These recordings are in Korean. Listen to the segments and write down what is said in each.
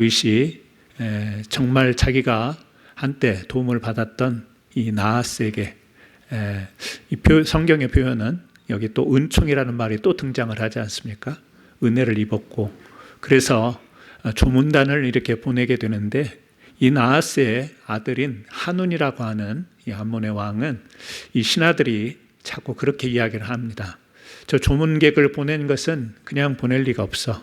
다윗이 정말 자기가 한때 도움을 받았던 이 나하스에게 이 성경의 표현은 여기 또 은총이라는 말이 또 등장을 하지 않습니까? 은혜를 입었고 그래서 조문단을 이렇게 보내게 되는데 이 나하스의 아들인 한운이라고 하는 이 암몬의 왕은 이 신하들이 자꾸 그렇게 이야기를 합니다. 저 조문객을 보낸 것은 그냥 보낼 리가 없어.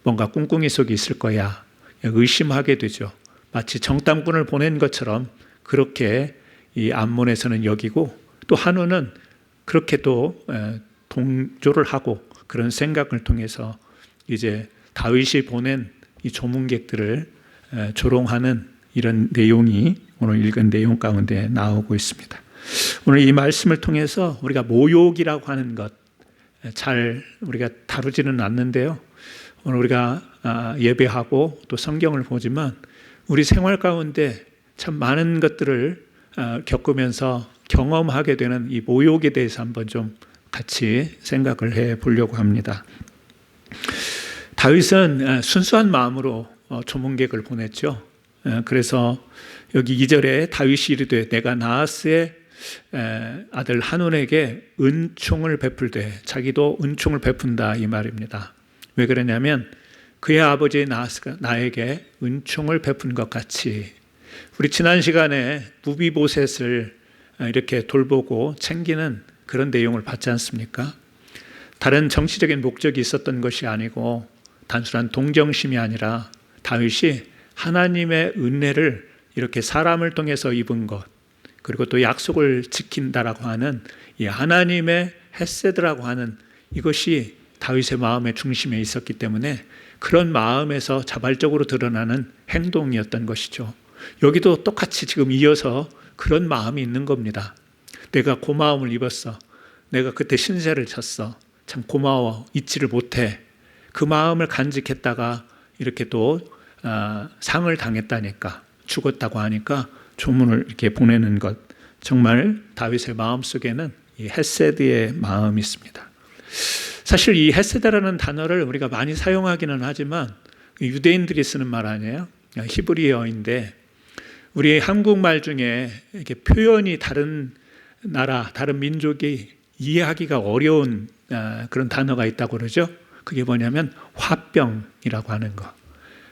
뭔가 꿍꿍이 속에 있을 거야. 의심하게 되죠. 마치 정탐꾼을 보낸 것처럼 그렇게 이 암몬에서는 여기고 또 한우는 그렇게 또 동조를 하고 그런 생각을 통해서 이제 다윗이 보낸 이 조문객들을 조롱하는 이런 내용이 오늘 읽은 내용 가운데 나오고 있습니다. 오늘 이 말씀을 통해서 우리가 모욕이라고 하는 것 잘 우리가 다루지는 않는데요. 오늘 우리가 예배하고 또 성경을 보지만 우리 생활 가운데 참 많은 것들을 겪으면서 경험하게 되는 이 모욕에 대해서 한번 좀 같이 생각을 해 보려고 합니다. 다윗은 순수한 마음으로 조문객을 보냈죠. 그래서 여기 2절에 다윗이 이르되 내가 나하스의 아들 한운에게 은총을 베풀되 자기도 은총을 베푼다 이 말입니다. 왜 그러냐면 그의 아버지 나하스가 나에게 은총을 베푼 것 같이 우리 지난 시간에 무비보셋을 이렇게 돌보고 챙기는 그런 내용을 봤지 않습니까? 다른 정치적인 목적이 있었던 것이 아니고 단순한 동정심이 아니라 다윗이 하나님의 은혜를 이렇게 사람을 통해서 입은 것 그리고 또 약속을 지킨다라고 하는 이 하나님의 헤세드라고 하는 이것이 다윗의 마음의 중심에 있었기 때문에 그런 마음에서 자발적으로 드러나는 행동이었던 것이죠. 여기도 똑같이 지금 이어서 그런 마음이 있는 겁니다. 내가 고마움을 입었어. 내가 그때 신세를 졌어. 참 고마워. 잊지를 못해. 그 마음을 간직했다가 이렇게 또 상을 당했다니까 죽었다고 하니까 조문을 이렇게 보내는 것 정말 다윗의 마음속에는 이 헤세드의 마음이 있습니다. 사실 이 헤세드라는 단어를 우리가 많이 사용하기는 하지만 유대인들이 쓰는 말 아니에요? 히브리어인데 우리 한국말 중에 이렇게 표현이 다른 나라, 다른 민족이 이해하기가 어려운 그런 단어가 있다고 그러죠. 그게 뭐냐면 화병이라고 하는 거.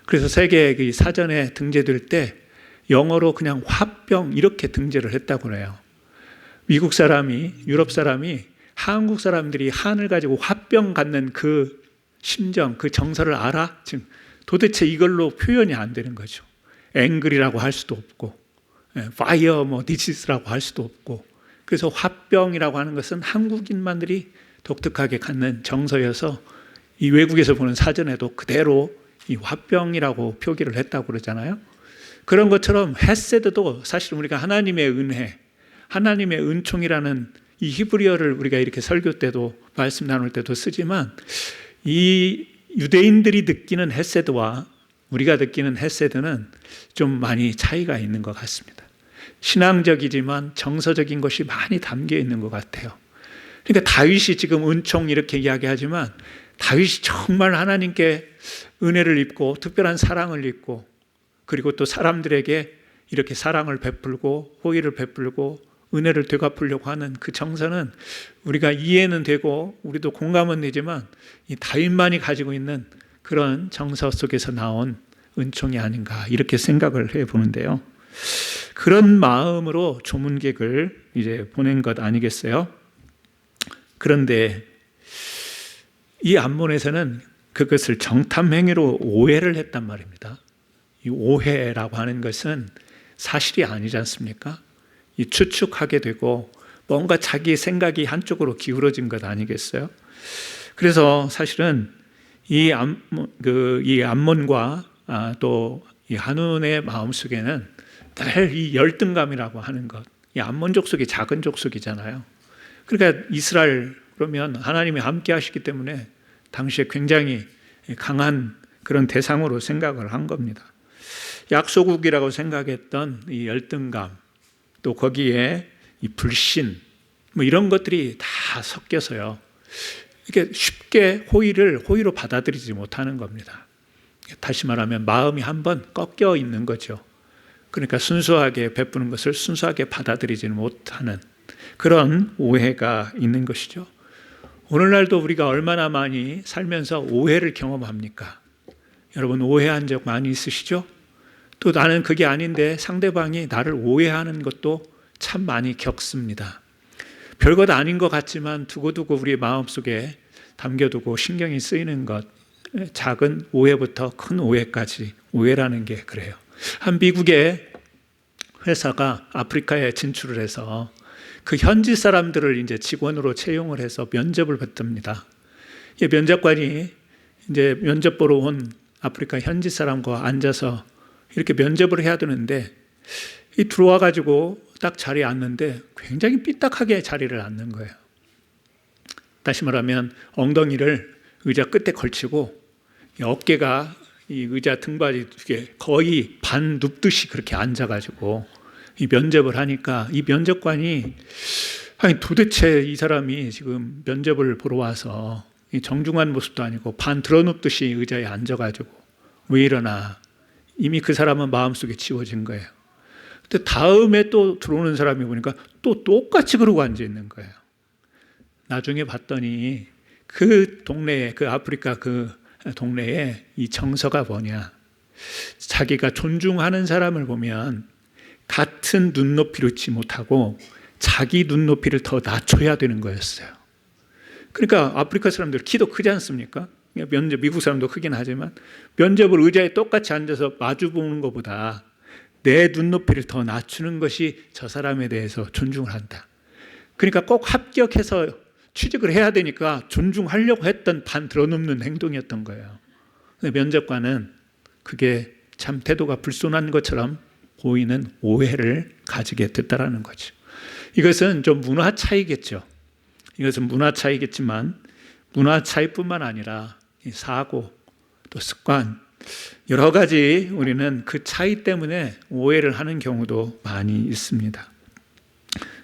그래서 세계 사전에 등재될 때 영어로 그냥 화병 이렇게 등재를 했다고 그래요. 미국 사람이, 유럽 사람이 한국 사람들이 한을 가지고 화병 갖는 그 심정, 그 정서를 알아? 지금 도대체 이걸로 표현이 안 되는 거죠. 앵글이라고 할 수도 없고, 파이어 디시스라고 할 수도 없고, 그래서 화병이라고 하는 것은 한국인만들이 독특하게 갖는 정서여서 이 외국에서 보는 사전에도 그대로 이 화병이라고 표기를 했다고 그러잖아요. 그런 것처럼 헤세드도 사실 우리가 하나님의 은혜, 하나님의 은총이라는 이 히브리어를 우리가 이렇게 설교 때도 말씀 나눌 때도 쓰지만 이 유대인들이 느끼는 헤세드와 우리가 느끼는 헤세드는 좀 많이 차이가 있는 것 같습니다. 신앙적이지만 정서적인 것이 많이 담겨 있는 것 같아요. 그러니까 다윗이 지금 은총 이렇게 이야기하지만 다윗이 정말 하나님께 은혜를 입고 특별한 사랑을 입고 그리고 또 사람들에게 이렇게 사랑을 베풀고 호의를 베풀고 은혜를 되갚으려고 하는 그 정서는 우리가 이해는 되고 우리도 공감은 되지만 이 다윗만이 가지고 있는 그런 정서 속에서 나온 은총이 아닌가 이렇게 생각을 해보는데요. 그런 마음으로 조문객을 이제 보낸 것 아니겠어요? 그런데 이 암몬에서는 그것을 정탐행위로 오해를 했단 말입니다. 이 오해라고 하는 것은 사실이 아니지 않습니까? 이 추측하게 되고 뭔가 자기 생각이 한쪽으로 기울어진 것 아니겠어요? 그래서 사실은 이 암몬과 또 이 한운의 마음속에는 늘 이 열등감이라고 하는 것, 이 암몬 족속이 작은 족속이잖아요. 그러니까 이스라엘 그러면 하나님이 함께 하시기 때문에 당시에 굉장히 강한 그런 대상으로 생각을 한 겁니다. 약소국이라고 생각했던 이 열등감, 또 거기에 이 불신, 이런 것들이 다 섞여서요. 이게 쉽게 호의로 받아들이지 못하는 겁니다. 다시 말하면 마음이 한번 꺾여 있는 거죠. 그러니까 순수하게 베푸는 것을 순수하게 받아들이지는 못하는 그런 오해가 있는 것이죠. 오늘날도 우리가 얼마나 많이 살면서 오해를 경험합니까? 여러분 오해한 적 많이 있으시죠? 또 나는 그게 아닌데 상대방이 나를 오해하는 것도 참 많이 겪습니다. 별것 아닌 것 같지만 두고두고 우리 마음속에 담겨두고 신경이 쓰이는 것, 작은 오해부터 큰 오해까지, 오해라는 게 그래요. 한 미국의 회사가 아프리카에 진출을 해서 그 현지 사람들을 이제 직원으로 채용을 해서 면접을 받습니다. 이 면접관이 이제 면접 보러 온 아프리카 현지 사람과 앉아서 이렇게 면접을 해야 되는데 이 들어와 가지고 딱 자리에 앉는데 굉장히 삐딱하게 자리를 앉는 거예요. 다시 말하면 엉덩이를 의자 끝에 걸치고 어깨가 이 의자 등받이 두개 거의 반 눕듯이 그렇게 앉아가지고 이 면접을 하니까 이 면접관이 아니 도대체 이 사람이 지금 면접을 보러 와서 정중한 모습도 아니고 반 드러눕듯이 의자에 앉아가지고 왜 이러나 이미 그 사람은 마음속에 지워진 거예요. 근데 다음에 또 들어오는 사람이 보니까 또 똑같이 그러고 앉아 있는 거예요. 나중에 봤더니 그 동네에 그 아프리카 그 동네에 이 정서가 뭐냐, 자기가 존중하는 사람을 보면 같은 눈높이로 있지 못하고 자기 눈높이를 더 낮춰야 되는 거였어요. 그러니까 아프리카 사람들 키도 크지 않습니까? 미국 사람도 크긴 하지만 면접을 의자에 똑같이 앉아서 마주 보는 것보다 내 눈높이를 더 낮추는 것이 저 사람에 대해서 존중을 한다. 그러니까 꼭 합격해서 취직을 해야 되니까 존중하려고 했던 반 드러눕는 행동이었던 거예요. 근데 면접관은 그게 참 태도가 불손한 것처럼 보이는 오해를 가지게 됐다라는 거죠. 이것은 좀 문화 차이겠죠. 이것은 문화 차이겠지만 문화 차이뿐만 아니라 이 사고 또 습관 여러 가지 우리는 그 차이 때문에 오해를 하는 경우도 많이 있습니다.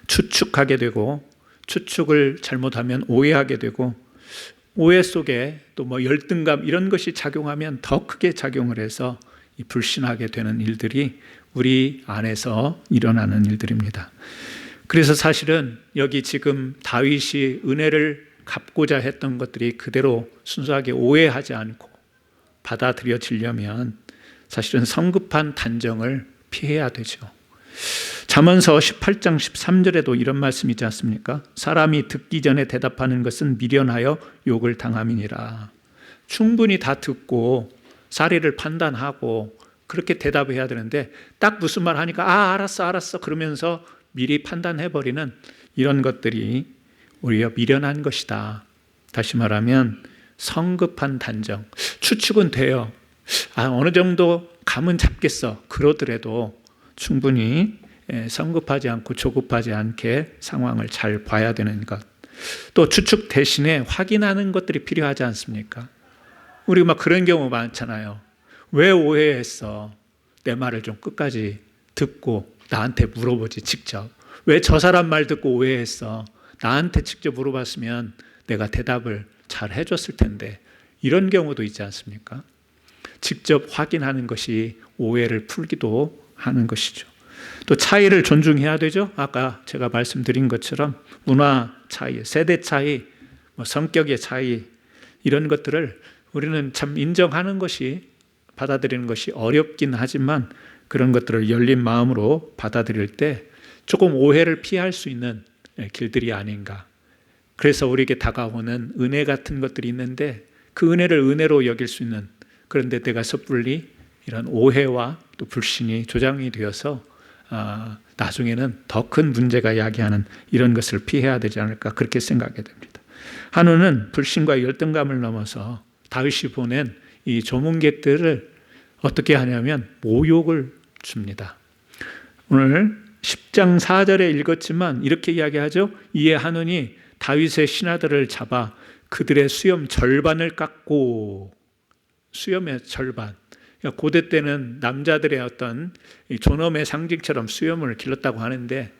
추측하게 되고 추측을 잘못하면 오해하게 되고 오해 속에 또 뭐 열등감 이런 것이 작용하면 더 크게 작용을 해서 불신하게 되는 일들이 우리 안에서 일어나는 일들입니다. 그래서 사실은 여기 지금 다윗이 은혜를 갚고자 했던 것들이 그대로 순수하게 오해하지 않고 받아들여지려면 사실은 성급한 단정을 피해야 되죠. 잠언서 18장 13절에도 이런 말씀이 있지 않습니까? 사람이 듣기 전에 대답하는 것은 미련하여 욕을 당함이니라. 충분히 다 듣고 사리를 판단하고 그렇게 대답해야 되는데 딱 무슨 말 하니까 알았어 그러면서 미리 판단해버리는 이런 것들이 오히려 미련한 것이다. 다시 말하면 성급한 단정. 추측은 돼요. 어느 정도 감은 잡겠어. 그러더라도 충분히 성급하지 않고 조급하지 않게 상황을 잘 봐야 되는 것. 또 추측 대신에 확인하는 것들이 필요하지 않습니까? 우리 막 그런 경우 많잖아요. 왜 오해했어? 내 말을 좀 끝까지 듣고 나한테 물어보지 직접. 왜 저 사람 말 듣고 오해했어? 나한테 직접 물어봤으면 내가 대답을 잘 해줬을 텐데. 이런 경우도 있지 않습니까? 직접 확인하는 것이 오해를 풀기도 하는 것이죠. 또 차이를 존중해야 되죠. 아까 제가 말씀드린 것처럼 문화 차이, 세대 차이, 성격의 차이 이런 것들을 우리는 참 인정하는 것이 받아들이는 것이 어렵긴 하지만 그런 것들을 열린 마음으로 받아들일 때 조금 오해를 피할 수 있는 길들이 아닌가. 그래서 우리에게 다가오는 은혜 같은 것들이 있는데 그 은혜를 은혜로 여길 수 있는 그런데 내가 섣불리 이런 오해와 또 불신이 조장이 되어서 나중에는 더 큰 문제가 야기하는 이런 것을 피해야 되지 않을까 그렇게 생각하게 됩니다. 한우는 불신과 열등감을 넘어서 다윗이 보낸 이 조문객들을 어떻게 하냐면 모욕을 줍니다. 오늘 10장 4절에 읽었지만 이렇게 이야기하죠. 이에 한운이 다윗의 신하들을 잡아 그들의 수염 절반을 깎고, 수염의 절반. 그러니까 고대 때는 남자들의 어떤 존엄의 상징처럼 수염을 길렀다고 하는데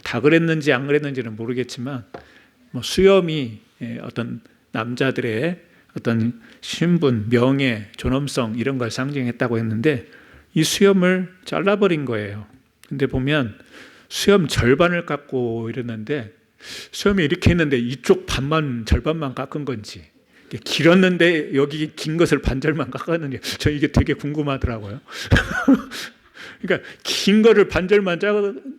다 그랬는지 안 그랬는지는 모르겠지만 수염이 어떤 남자들의 어떤 신분, 명예, 존엄성 이런 걸 상징했다고 했는데 이 수염을 잘라버린 거예요. 근데 보면 수염 절반을 깎고 이랬는데 수염이 이렇게 있는데 이쪽 반만 절반만 깎은 건지 길었는데 여기 긴 것을 반절만 깎았는지 저 이게 되게 궁금하더라고요. 그러니까 긴 거를 반절만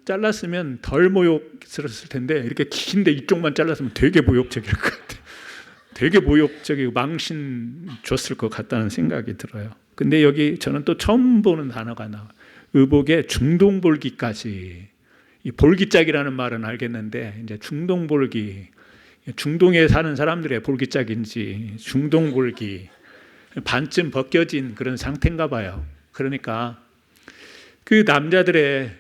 잘랐으면 덜 모욕스러웠을 텐데 이렇게 긴데 이쪽만 잘랐으면 되게 모욕적일 것 같아요. 되게 모욕적이고 망신 줬을 것 같다는 생각이 들어요. 근데 여기 저는 또 처음 보는 단어가 나와요. 의복에 중동볼기까지. 이 볼기짝이라는 말은 알겠는데 이제 중동볼기, 중동에 사는 사람들의 볼기짝인지 중동볼기 반쯤 벗겨진 그런 상태인가 봐요. 그러니까 그 남자들의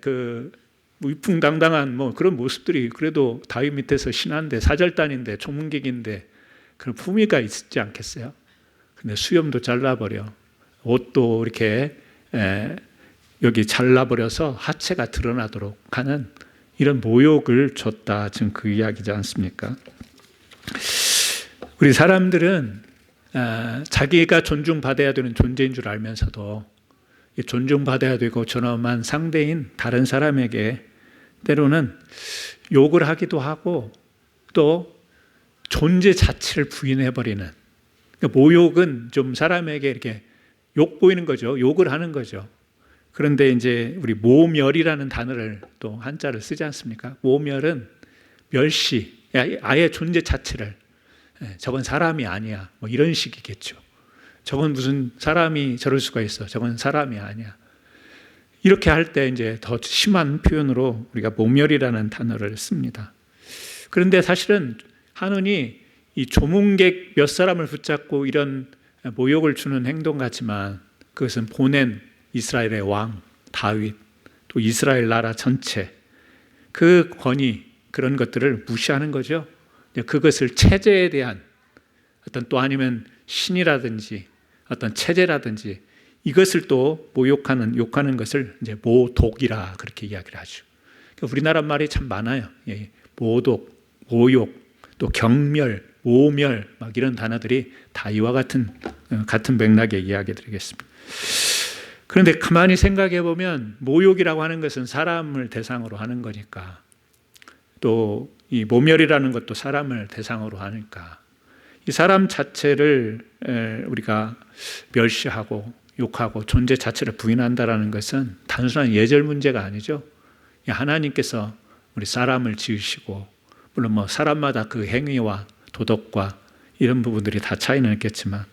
그 위풍당당한 뭐 그런 모습들이 그래도 다윗 밑에서 신한데 사절단인데 총문객인데 그런 품위가 있지 않겠어요? 근데 수염도 잘라버려, 옷도 이렇게 여기 잘라버려서 하체가 드러나도록 하는 이런 모욕을 줬다. 지금 그 이야기지 않습니까? 우리 사람들은 자기가 존중받아야 되는 존재인 줄 알면서도 존중받아야 되고 존엄한 상대인 다른 사람에게 때로는 욕을 하기도 하고 또 존재 자체를 부인해버리는, 그러니까 모욕은 좀 사람에게 이렇게 욕 보이는 거죠. 욕을 하는 거죠. 그런데 이제 우리 모멸이라는 단어를 또 한자를 쓰지 않습니까? 모멸은 멸시, 아예 존재 자체를 저건 사람이 아니야 뭐 이런 식이겠죠. 저건 무슨 사람이 저럴 수가 있어. 저건 사람이 아니야. 이렇게 할 때 이제 더 심한 표현으로 우리가 모멸이라는 단어를 씁니다. 그런데 사실은 한운이 이 조문객 몇 사람을 붙잡고 이런 모욕을 주는 행동 같지만 그것은 보낸 이스라엘의 왕 다윗, 또 이스라엘 나라 전체 그 권위 그런 것들을 무시하는 거죠. 그것을 체제에 대한 어떤 또 아니면 신이라든지 어떤 체제라든지 이것을 또 모욕하는 욕하는 것을 이제 모독이라 그렇게 이야기를 하죠. 우리나라 말이 참 많아요. 모독, 모욕, 또 경멸, 모멸 막 이런 단어들이 다 이와 같은 맥락의 이야기 드리겠습니다. 그런데 가만히 생각해 보면 모욕이라고 하는 것은 사람을 대상으로 하는 거니까, 또 이 모멸이라는 것도 사람을 대상으로 하니까 이 사람 자체를 우리가 멸시하고 욕하고 존재 자체를 부인한다라는 것은 단순한 예절 문제가 아니죠. 하나님께서 우리 사람을 지으시고 물론 뭐 사람마다 그 행위와 도덕과 이런 부분들이 다 차이는 있겠지만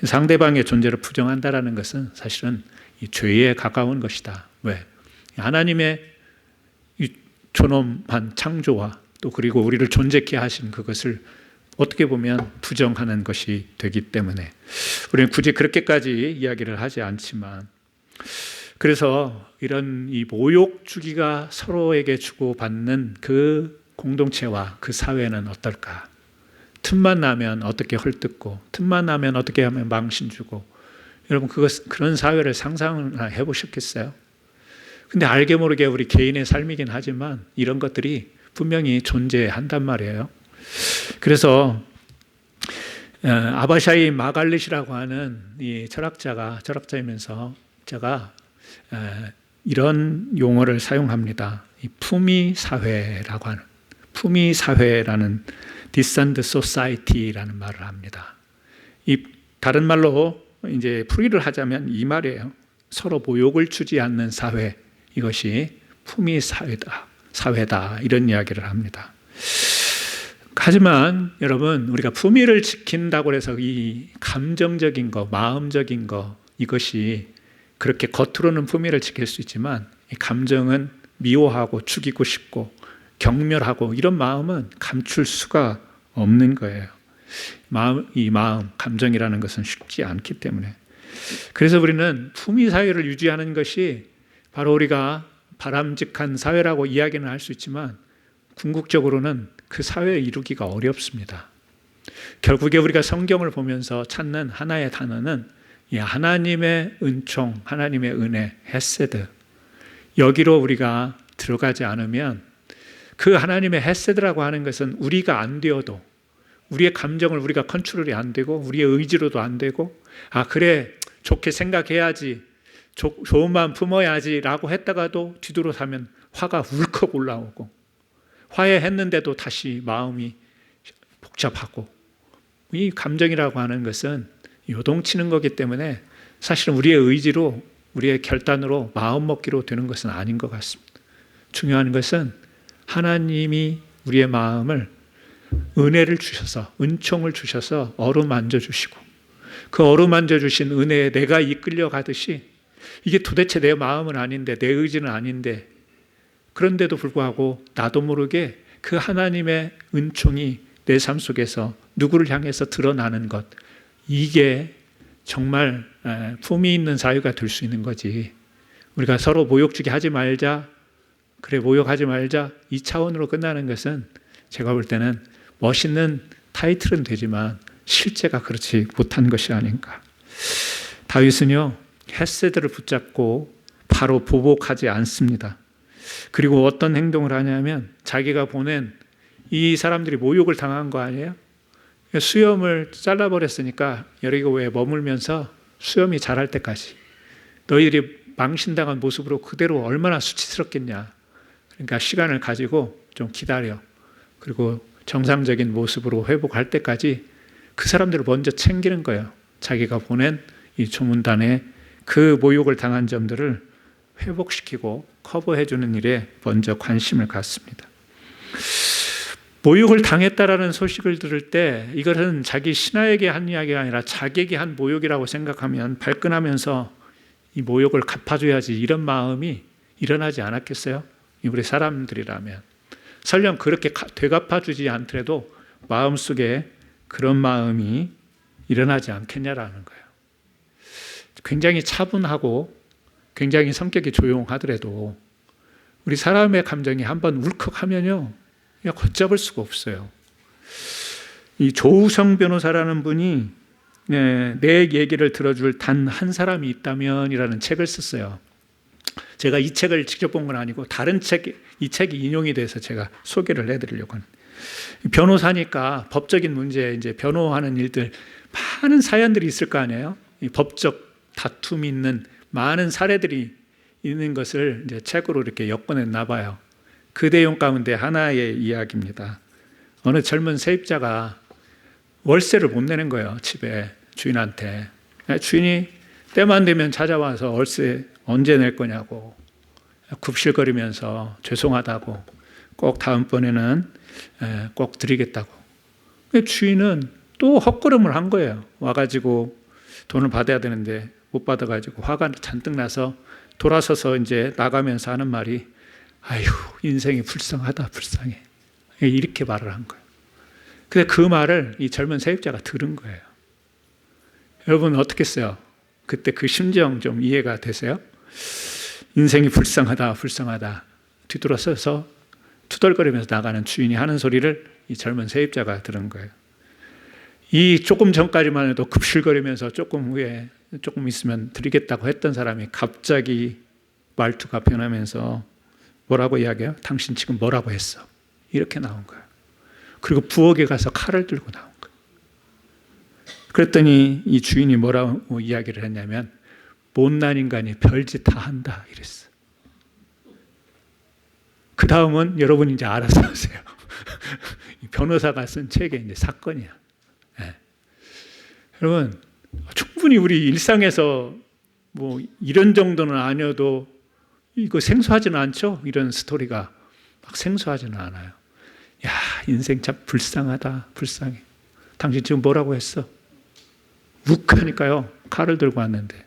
상대방의 존재를 부정한다라는 것은 사실은 이 죄에 가까운 것이다. 왜? 하나님의 이 존엄한 창조와 또 그리고 우리를 존재케 하신 그것을 어떻게 보면 부정하는 것이 되기 때문에 우리는 굳이 그렇게까지 이야기를 하지 않지만, 그래서 이런 이 모욕 주기가 서로에게 주고받는 그 공동체와 그 사회는 어떨까? 틈만 나면 어떻게 헐뜯고 틈만 나면 어떻게 하면 망신 주고, 여러분 그런 사회를 상상해 보셨겠어요? 근데 알게 모르게 우리 개인의 삶이긴 하지만 이런 것들이 분명히 존재한단 말이에요. 그래서 아바샤이 마갈릿이라고 하는 이 철학자이면서 제가 이런 용어를 사용합니다. 이 품위 사회라고 하는, 품위 사회라는 decent society라는 말을 합니다. 이 다른 말로 이제 풀이를 하자면 이 말이에요. 서로 모욕을 주지 않는 사회, 이것이 품위 사회다 이런 이야기를 합니다. 하지만 여러분, 우리가 품위를 지킨다고 해서 이 감정적인 거, 마음적인 거, 이것이 그렇게 겉으로는 품위를 지킬 수 있지만 이 감정은 미워하고 죽이고 싶고 경멸하고 이런 마음은 감출 수가 없는 거예요. 이 마음, 감정이라는 것은 쉽지 않기 때문에. 그래서 우리는 품위 사회를 유지하는 것이 바로 우리가 바람직한 사회라고 이야기는 할 수 있지만 궁극적으로는 그 사회를 이루기가 어렵습니다. 결국에 우리가 성경을 보면서 찾는 하나의 단어는 이 하나님의 은총, 하나님의 은혜, 헤세드, 여기로 우리가 들어가지 않으면 그 하나님의 헤세드라고 하는 것은 우리가 안 되어도 우리의 감정을 우리가 컨트롤이 안 되고 우리의 의지로도 안 되고 그래 좋게 생각해야지 좋은 마음 품어야지라고 했다가도 뒤돌아서면 화가 울컥 올라오고 화해했는데도 다시 마음이 복잡하고 이 감정이라고 하는 것은 요동치는 거기 때문에 사실은 우리의 의지로 우리의 결단으로 마음먹기로 되는 것은 아닌 것 같습니다. 중요한 것은 하나님이 우리의 마음을 은혜를 주셔서 은총을 주셔서 어루만져 주시고 그 어루만져 주신 은혜에 내가 이끌려 가듯이 이게 도대체 내 마음은 아닌데 내 의지는 아닌데 그런데도 불구하고 나도 모르게 그 하나님의 은총이 내 삶 속에서 누구를 향해서 드러나는 것 이게 정말 품위 있는 사유가 될 수 있는 거지. 우리가 서로 모욕주기 하지 말자 그래 모욕하지 말자 이 차원으로 끝나는 것은 제가 볼 때는 멋있는 타이틀은 되지만 실제가 그렇지 못한 것이 아닌가. 다윗은요 헤세드를 붙잡고 바로 보복하지 않습니다. 그리고 어떤 행동을 하냐면 자기가 보낸 이 사람들이 모욕을 당한 거 아니에요? 수염을 잘라버렸으니까 여리고에 머물면서 수염이 자랄 때까지 너희들이 망신당한 모습으로 그대로 얼마나 수치스럽겠냐. 그러니까 시간을 가지고 좀 기다려. 그리고 정상적인 모습으로 회복할 때까지 그 사람들을 먼저 챙기는 거예요. 자기가 보낸 이 조문단에 그 모욕을 당한 점들을 회복시키고 커버해주는 일에 먼저 관심을 갖습니다. 모욕을 당했다라는 소식을 들을 때 이것은 자기 신하에게 한 이야기가 아니라 자기에게 한 모욕이라고 생각하면 발끈하면서 이 모욕을 갚아줘야지 이런 마음이 일어나지 않았겠어요? 우리 사람들이라면 설령 그렇게 되갚아주지 않더라도 마음속에 그런 마음이 일어나지 않겠냐라는 거예요. 굉장히 차분하고 굉장히 성격이 조용하더라도 우리 사람의 감정이 한번 울컥하면요 그냥 걷잡을 수가 없어요. 이 조우성 변호사라는 분이 내 얘기를 들어줄 단 한 사람이 있다면이라는 책을 썼어요. 제가 이 책을 직접 본 건 아니고 다른 이 책이 인용이 돼서 제가 소개를 해드리려고 합니다. 변호사니까 법적인 문제, 이제 변호하는 일들 많은 사연들이 있을 거 아니에요. 이 법적 다툼이 있는 많은 사례들이 있는 것을 이제 책으로 이렇게 엮어냈나 봐요. 그 내용 가운데 하나의 이야기입니다. 어느 젊은 세입자가 월세를 못 내는 거예요. 집에 주인한테. 주인이 때만 되면 찾아와서 월세 언제 낼 거냐고 굽실거리면서 죄송하다고 꼭 다음번에는 꼭 드리겠다고. 주인은 또 헛걸음을 한 거예요. 와가지고 돈을 받아야 되는데 못 받아가지고 화가 잔뜩 나서 돌아서서 이제 나가면서 하는 말이 아휴 인생이 불쌍하다 불쌍해 이렇게 말을 한 거예요. 근데 그 말을 이 젊은 세입자가 들은 거예요. 여러분 어떻겠어요? 그때 그 심정 좀 이해가 되세요? 인생이 불쌍하다 불쌍하다 뒤돌아서서 투덜거리면서 나가는 주인이 하는 소리를 이 젊은 세입자가 들은 거예요. 이 조금 전까지만 해도 급실거리면서 조금 후에 조금 있으면 드리겠다고 했던 사람이 갑자기 말투가 변하면서 뭐라고 이야기해요? 당신 지금 뭐라고 했어? 이렇게 나온 거예요. 그리고 부엌에 가서 칼을 들고 나온 거예요. 그랬더니 이 주인이 뭐라고 이야기를 했냐면 못난 인간이 별짓 다 한다 이랬어. 그 다음은 여러분 이제 알아서 하세요. 변호사가 쓴 책의 이제 사건이야. 네. 여러분 충분히 우리 일상에서 뭐 이런 정도는 아니어도 이거 생소하지는 않죠? 이런 스토리가 막 생소하지는 않아요. 야 인생 참 불쌍하다 불쌍해. 당신 지금 뭐라고 했어? 욱하니까요 칼을 들고 왔는데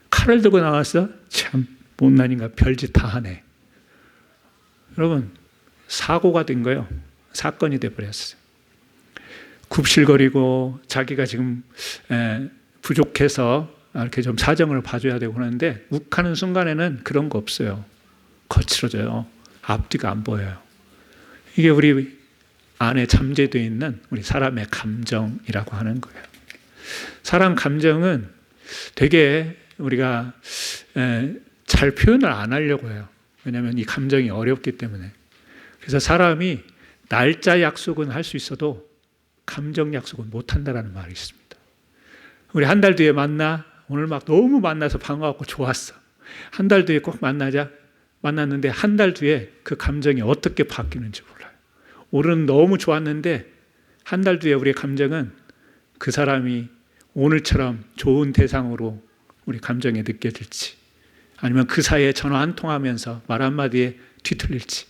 칼을 들고 나왔어? 참 못난 인간 별짓 다 하네. 여러분 사고가 된 거예요. 사건이 돼버렸어요. 굽실거리고 자기가 지금 부족해서 이렇게 좀 사정을 봐줘야 되고 그러는데 욱하는 순간에는 그런 거 없어요. 거칠어져요. 앞뒤가 안 보여요. 이게 우리 안에 잠재되어 있는 우리 사람의 감정이라고 하는 거예요. 사람 감정은 되게 우리가 잘 표현을 안 하려고 해요. 왜냐하면 이 감정이 어렵기 때문에. 그래서 사람이 날짜 약속은 할 수 있어도 감정 약속은 못한다라는 말이 있습니다. 우리 한 달 뒤에 만나. 오늘 막 너무 만나서 반가웠고 좋았어. 한 달 뒤에 꼭 만나자. 만났는데 한 달 뒤에 그 감정이 어떻게 바뀌는지 몰라요. 오늘은 너무 좋았는데 한 달 뒤에 우리의 감정은 그 사람이 오늘처럼 좋은 대상으로 우리 감정에 느껴질지, 아니면 그 사이에 전화 한 통하면서 말 한마디에 뒤틀릴지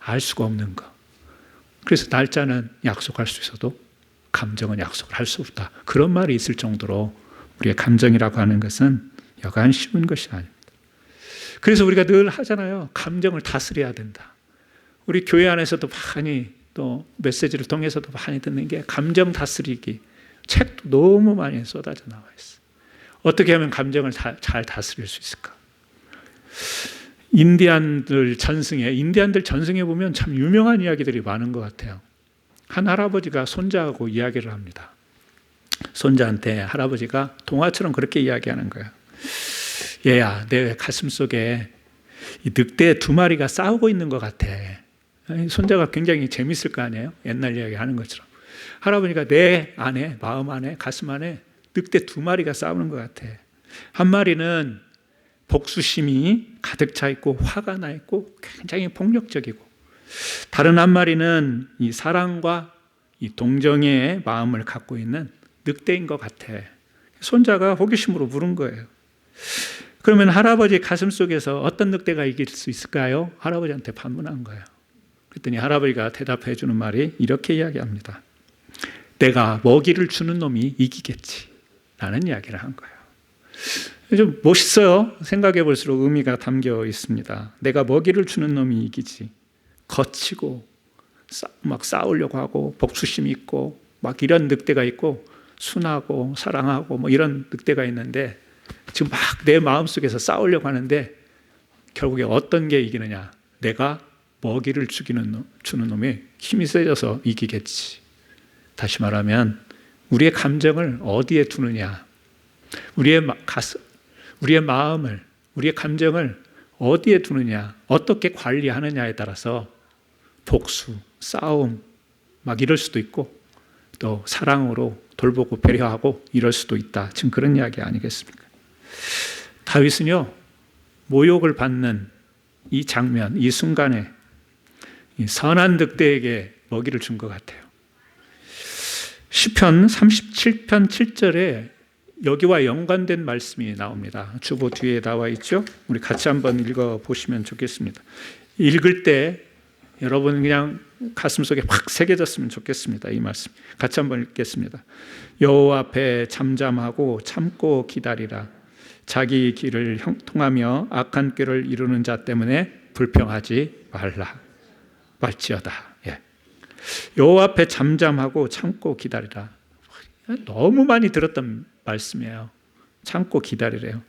알 수가 없는 거. 그래서 날짜는 약속할 수 있어도 감정은 약속을 할 수 없다. 그런 말이 있을 정도로 우리의 감정이라고 하는 것은 여간 쉬운 것이 아닙니다. 그래서 우리가 늘 하잖아요. 감정을 다스려야 된다. 우리 교회 안에서도 많이, 또 메시지를 통해서도 많이 듣는 게 감정 다스리기. 책도 너무 많이 쏟아져 나와 있어요. 어떻게 하면 감정을 잘 다스릴 수 있을까? 인디안들 전승에 보면 참 유명한 이야기들이 많은 것 같아요. 한 할아버지가 손자하고 이야기를 합니다. 손자한테 할아버지가 동화처럼 그렇게 이야기하는 거예요. 얘야, 내 가슴 속에 이 늑대 2마리가 싸우고 있는 것 같아. 손자가 굉장히 재밌을 거 아니에요? 옛날 이야기 하는 것처럼. 할아버지가 내 안에, 마음 안에, 가슴 안에 늑대 2마리가 싸우는 것 같아. 한 마리는 복수심이 가득 차 있고 화가 나 있고 굉장히 폭력적이고, 다른 한 마리는 이 사랑과 이 동정의 마음을 갖고 있는 늑대인 것 같아. 손자가 호기심으로 물은 거예요. 그러면 할아버지 가슴 속에서 어떤 늑대가 이길 수 있을까요? 할아버지한테 반문한 거예요. 그랬더니 할아버지가 대답해 주는 말이 이렇게 이야기합니다. 내가 먹이를 주는 놈이 이기겠지 라는 이야기를 한 거예요. 좀 멋있어요. 생각해 볼수록 의미가 담겨 있습니다. 내가 먹이를 주는 놈이 이기지. 거치고 막 싸우려고 하고 복수심이 있고 막 이런 늑대가 있고, 순하고 사랑하고 뭐 이런 늑대가 있는데 지금 막 내 마음속에서 싸우려고 하는데 결국에 어떤 게 이기느냐? 내가 먹이를 주는 놈이 힘이 세져서 이기겠지. 다시 말하면 우리의 감정을 어디에 두느냐, 우리의 마음을, 우리의 감정을 어디에 두느냐, 어떻게 관리하느냐에 따라서 복수, 싸움 막 이럴 수도 있고, 또 사랑으로 돌보고 배려하고 이럴 수도 있다. 지금 그런 이야기 아니겠습니까? 다윗은요, 모욕을 받는 이 장면, 이 순간에 이 선한 늑대에게 먹이를 준 것 같아요. 시편 37편 7절에 여기와 연관된 말씀이 나옵니다. 주보 뒤에 나와 있죠? 우리 같이 한번 읽어보시면 좋겠습니다. 읽을 때 여러분 그냥 가슴속에 확 새겨졌으면 좋겠습니다. 이 말씀 같이 한번 읽겠습니다. 여호와 앞에 잠잠하고 참고 기다리라. 자기 길을 형통하며 악한 꾀를 이루는 자 때문에 불평하지 말지어다. 예. 여호와 앞에 잠잠하고 참고 기다리라. 너무 많이 들었던 말씀이에요. 참고 기다리래요.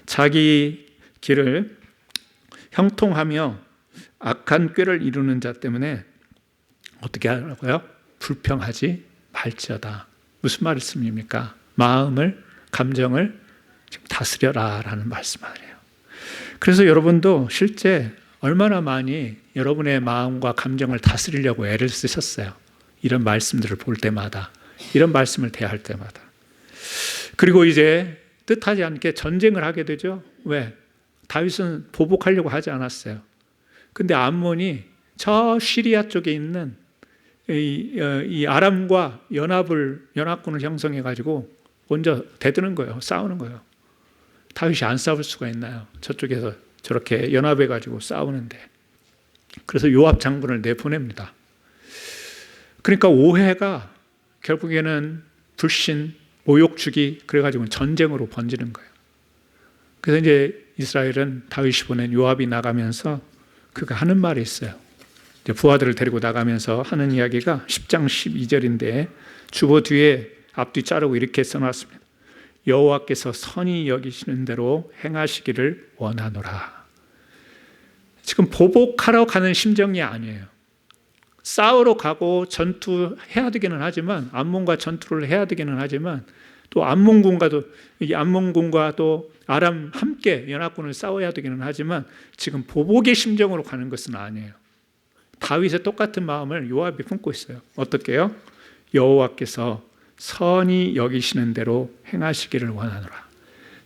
자기 길을 형통하며 악한 꾀를 이루는 자 때문에 어떻게 하라고요? 불평하지 말지어다. 무슨 말씀입니까? 마음을, 감정을 좀 다스려라 라는 말씀 아니에요. 그래서 여러분도 실제 얼마나 많이 여러분의 마음과 감정을 다스리려고 애를 쓰셨어요. 이런 말씀들을 볼 때마다, 이런 말씀을 대할 때마다. 그리고 이제 뜻하지 않게 전쟁을 하게 되죠. 왜? 다윗은 보복하려고 하지 않았어요. 근데 암몬이 저 시리아 쪽에 있는 이 아람과 연합군을 형성해 가지고 먼저 대드는 거예요. 싸우는 거예요. 다윗이 안 싸울 수가 있나요? 저쪽에서 저렇게 연합해 가지고 싸우는데. 그래서 요압 장군을 내보냅니다. 그러니까 오해가 결국에는 불신, 모욕주기, 그래가지고 전쟁으로 번지는 거예요. 그래서 이제 이스라엘은 다윗이 보낸 요압이 나가면서 그가 하는 말이 있어요. 이제 부하들을 데리고 나가면서 하는 이야기가 10장 12절인데 주보 뒤에 앞뒤 자르고 이렇게 써놨습니다. 여호와께서 선히 여기시는 대로 행하시기를 원하노라. 지금 보복하러 가는 심정이 아니에요. 싸우러 가고 전투해야 되기는 하지만, 암몬과 전투를 해야 되기는 하지만, 또 암몬군과 또 아람 함께 연합군을 싸워야 되기는 하지만 지금 보복의 심정으로 가는 것은 아니에요. 다윗의 똑같은 마음을 요압이 품고 있어요. 어떻게요? 여호와께서 선히 여기시는 대로 행하시기를 원하노라.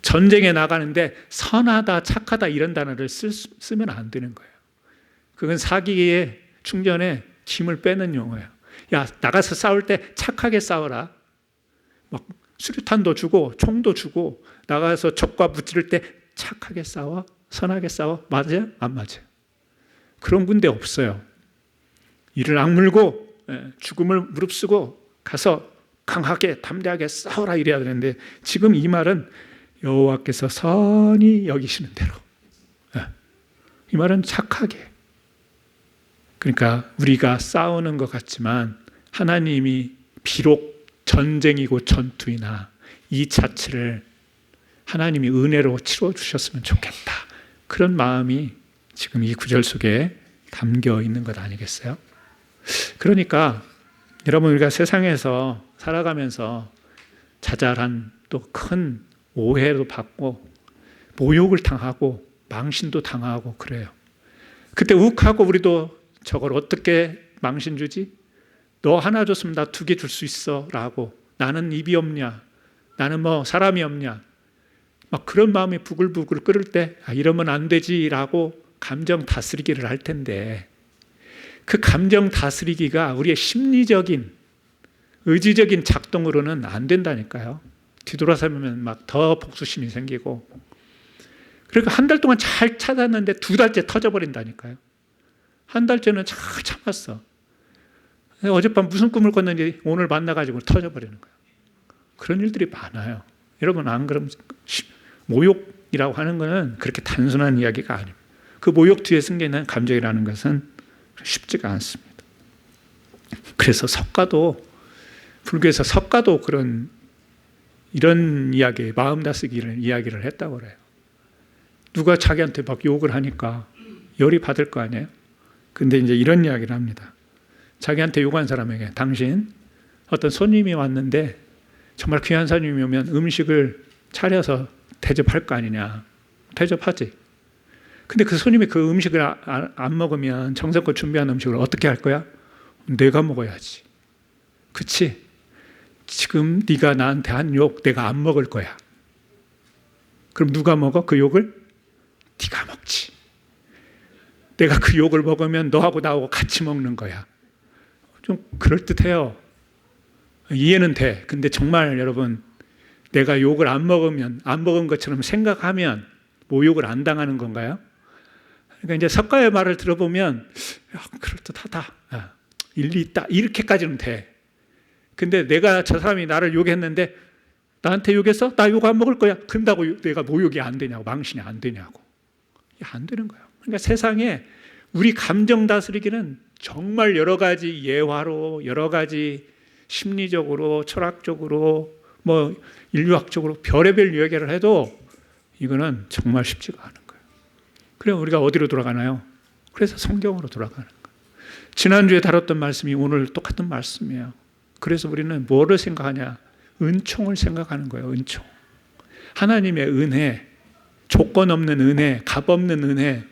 전쟁에 나가는데 선하다, 착하다 이런 단어를 쓰면 안 되는 거예요. 그건 사기의 충전에 힘을 빼는 용어예요. 야, 나가서 싸울 때 착하게 싸워라. 막 수류탄도 주고 총도 주고 나가서 적과 무찌를 때 착하게 싸워? 선하게 싸워? 맞아요? 안 맞아요? 그런 군대 없어요. 이를 악물고 죽음을 무릅쓰고 가서 강하게 담대하게 싸우라 이래야 되는데 지금 이 말은 여호와께서 선히 여기시는 대로, 이 말은 착하게. 그러니까 우리가 싸우는 것 같지만 하나님이 비록 전쟁이고 전투이나 이 자체를 하나님이 은혜로 치러주셨으면 좋겠다. 그런 마음이 지금 이 구절 속에 담겨 있는 것 아니겠어요? 그러니까 여러분, 우리가 세상에서 살아가면서 자잘한 또 큰 오해도 받고 모욕을 당하고 망신도 당하고 그래요. 그때 욱하고 우리도 저걸 어떻게 망신 주지? 너 하나 줬으면 나 2개 줄 수 있어 라고. 나는 입이 없냐? 나는 뭐 사람이 없냐? 막 그런 마음이 부글부글 끓을 때 이러면 안 되지 라고 감정 다스리기를 할 텐데, 그 감정 다스리기가 우리의 심리적인 의지적인 작동으로는 안 된다니까요. 뒤돌아서면 막 더 복수심이 생기고, 그러니까 한 달 동안 잘 찾았는데 2달째 터져버린다니까요. 한 달째는 잘 참았어. 어젯밤 무슨 꿈을 꿨는지 오늘 만나가지고 터져버리는 거예요. 그런 일들이 많아요. 여러분, 안 그러면 모욕이라고 하는 것은 그렇게 단순한 이야기가 아닙니다. 그 모욕 뒤에 숨겨있는 감정이라는 것은 쉽지가 않습니다. 그래서 석가도, 불교에서 석가도 이런 이야기, 마음 다스리기를 이야기를 했다고 그래요. 누가 자기한테 막 욕을 하니까 열이 받을 거 아니에요? 근데 이제 이런 이야기를 합니다. 자기한테 욕한 사람에게, 당신 어떤 손님이 왔는데 정말 귀한 손님이 오면 음식을 차려서 대접할 거 아니냐. 대접하지. 근데 그 손님이 그 음식을 안 먹으면, 정성껏 준비한 음식을 어떻게 할 거야? 내가 먹어야지. 그치? 지금 네가 나한테 한 욕 내가 안 먹을 거야. 그럼 누가 먹어? 그 욕을? 네가 먹지. 내가 그 욕을 먹으면 너하고 나하고 같이 먹는 거야. 좀 그럴듯해요. 이해는 돼. 근데 정말 여러분, 내가 욕을 안 먹은 것처럼 생각하면 모욕을 안 당하는 건가요? 그러니까 이제 석가의 말을 들어보면 그럴듯하다, 일리 있다, 이렇게까지는 돼. 근데 내가, 저 사람이 나를 욕했는데 나한테 욕해서 나 욕 안 먹을 거야. 그런다고 내가 모욕이 안 되냐고, 망신이 안 되냐고. 안 되는 거예요. 그러니까 세상에 우리 감정 다스리기는 정말 여러 가지 예화로, 여러 가지 심리적으로, 철학적으로, 뭐 인류학적으로 별의별 이야기를 해도 이거는 정말 쉽지가 않은 거예요. 그럼 우리가 어디로 돌아가나요? 그래서 성경으로 돌아가는 거예요. 지난주에 다뤘던 말씀이 오늘 똑같은 말씀이에요. 그래서 우리는 뭐를 생각하냐? 은총을 생각하는 거예요. 은총. 하나님의 은혜, 조건 없는 은혜, 값 없는 은혜,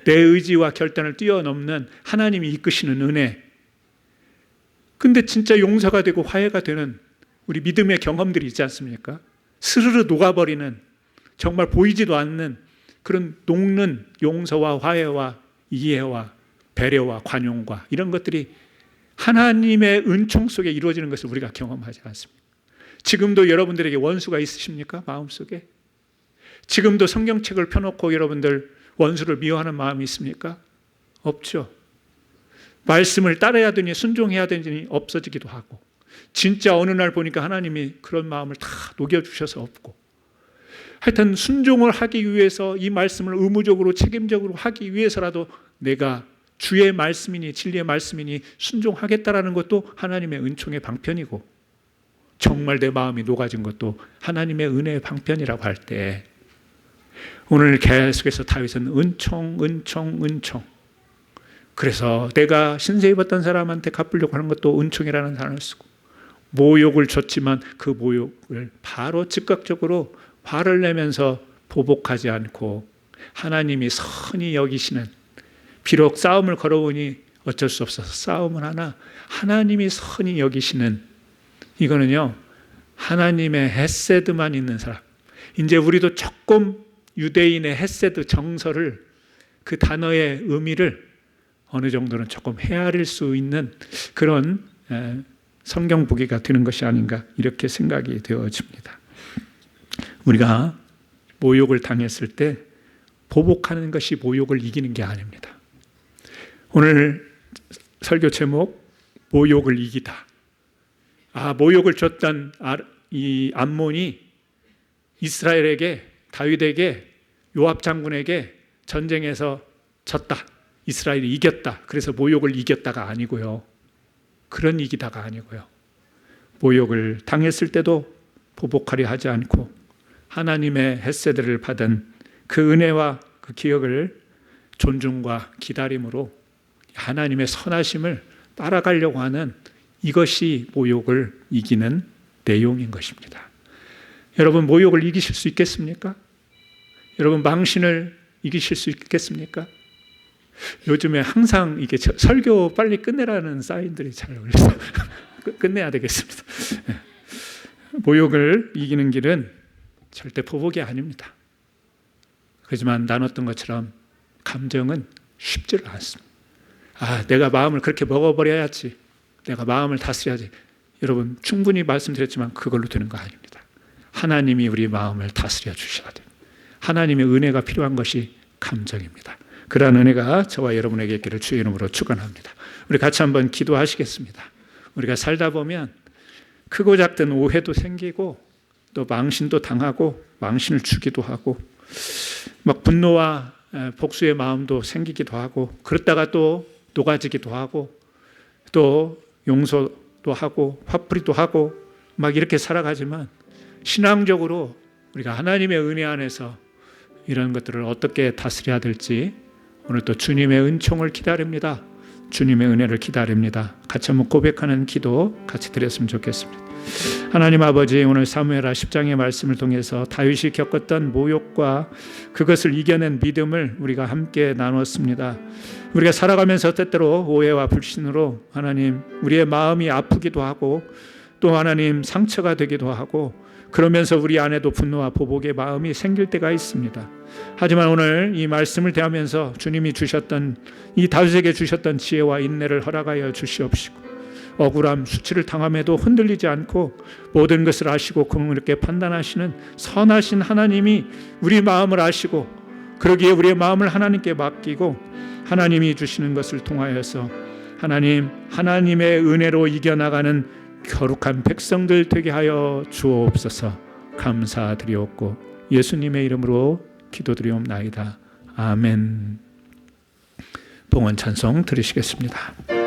내 의지와 결단을 뛰어넘는 하나님이 이끄시는 은혜. 근데 진짜 용서가 되고 화해가 되는 우리 믿음의 경험들이 있지 않습니까? 스르르 녹아버리는, 정말 보이지도 않는 그런 녹는 용서와 화해와 이해와 배려와 관용과 이런 것들이 하나님의 은총 속에 이루어지는 것을 우리가 경험하지 않습니까? 지금도 여러분들에게 원수가 있으십니까? 마음속에? 지금도 성경책을 펴놓고 여러분들 원수를 미워하는 마음이 있습니까? 없죠. 말씀을 따라야 되니 순종해야 되니 없어지기도 하고, 진짜 어느 날 보니까 하나님이 그런 마음을 다 녹여주셔서 없고, 하여튼 순종을 하기 위해서 이 말씀을 의무적으로 책임적으로 하기 위해서라도 내가 주의 말씀이니 진리의 말씀이니 순종하겠다라는 것도 하나님의 은총의 방편이고, 정말 내 마음이 녹아진 것도 하나님의 은혜의 방편이라고 할 때, 오늘 계속해서 다윗은 은총. 그래서 내가 신세 입었던 사람한테 갚으려고 하는 것도 은총이라는 단어를 쓰고, 모욕을 줬지만 그 모욕을 바로 즉각적으로 화를 내면서 보복하지 않고, 하나님이 선히 여기시는, 비록 싸움을 걸어오니 어쩔 수 없어서 싸움을 하나 하나님이 선히 여기시는 이거는요, 하나님의 헤세드만 있는 사람. 이제 우리도 조금 유대인의 헤세드 정서를, 그 단어의 의미를 어느 정도는 조금 헤아릴 수 있는 그런 성경 보기가 되는 것이 아닌가, 이렇게 생각이 되어집니다. 우리가 모욕을 당했을 때 보복하는 것이 모욕을 이기는 게 아닙니다. 오늘 설교 제목, 모욕을 이기다. 모욕을 줬던 이 암몬이 이스라엘에게, 다윗에게, 요압 장군에게 전쟁에서 졌다. 이스라엘이 이겼다. 그래서 모욕을 이겼다가 아니고요. 그런 이기다가 아니고요. 모욕을 당했을 때도 보복하려 하지 않고 하나님의 헤세드를 받은 그 은혜와 그 기억을 존중과 기다림으로 하나님의 선하심을 따라가려고 하는, 이것이 모욕을 이기는 내용인 것입니다. 여러분, 모욕을 이기실 수 있겠습니까? 여러분, 망신을 이기실 수 있겠습니까? 요즘에 항상 이게 설교 빨리 끝내라는 사인들이 잘 올려서 끝내야 되겠습니다. 모욕을 이기는 길은 절대 보복이 아닙니다. 그렇지만 나눴던 것처럼 감정은 쉽지를 않습니다. 내가 마음을 그렇게 먹어버려야지, 내가 마음을 다스려야지. 여러분, 충분히 말씀드렸지만 그걸로 되는 거 아닙니다. 하나님이 우리 마음을 다스려 주셔야 돼요. 하나님의 은혜가 필요한 것이 감정입니다. 그러한 은혜가 저와 여러분에게 있기를 주의 이름으로 축원합니다. 우리 같이 한번 기도하시겠습니다. 우리가 살다 보면 크고 작든 오해도 생기고 또 망신도 당하고 망신을 주기도 하고 막 분노와 복수의 마음도 생기기도 하고, 그러다가 또 녹아지기도 하고 또 용서도 하고 화풀이도 하고 막 이렇게 살아가지만, 신앙적으로 우리가 하나님의 은혜 안에서 이런 것들을 어떻게 다스려야 될지 오늘 또 주님의 은총을 기다립니다. 주님의 은혜를 기다립니다. 같이 한번 고백하는 기도 같이 드렸으면 좋겠습니다. 하나님 아버지, 오늘 사무엘하 10장의 말씀을 통해서 다윗이 겪었던 모욕과 그것을 이겨낸 믿음을 우리가 함께 나눴습니다. 우리가 살아가면서 때때로 오해와 불신으로 하나님 우리의 마음이 아프기도 하고 또 하나님 상처가 되기도 하고, 그러면서 우리 안에도 분노와 보복의 마음이 생길 때가 있습니다. 하지만 오늘 이 말씀을 대하면서 주님이 주셨던, 이 다윗에게 주셨던 지혜와 인내를 허락하여 주시옵시고, 억울함, 수치를 당함에도 흔들리지 않고 모든 것을 아시고 공의롭게 판단하시는 선하신 하나님이 우리 마음을 아시고, 그러기에 우리의 마음을 하나님께 맡기고 하나님이 주시는 것을 통하여서 하나님의 은혜로 이겨나가는 거룩한 백성들 되게 하여 주옵소서. 감사드리옵고 예수님의 이름으로 기도드리옵나이다. 아멘. 봉헌 찬송 드리시겠습니다.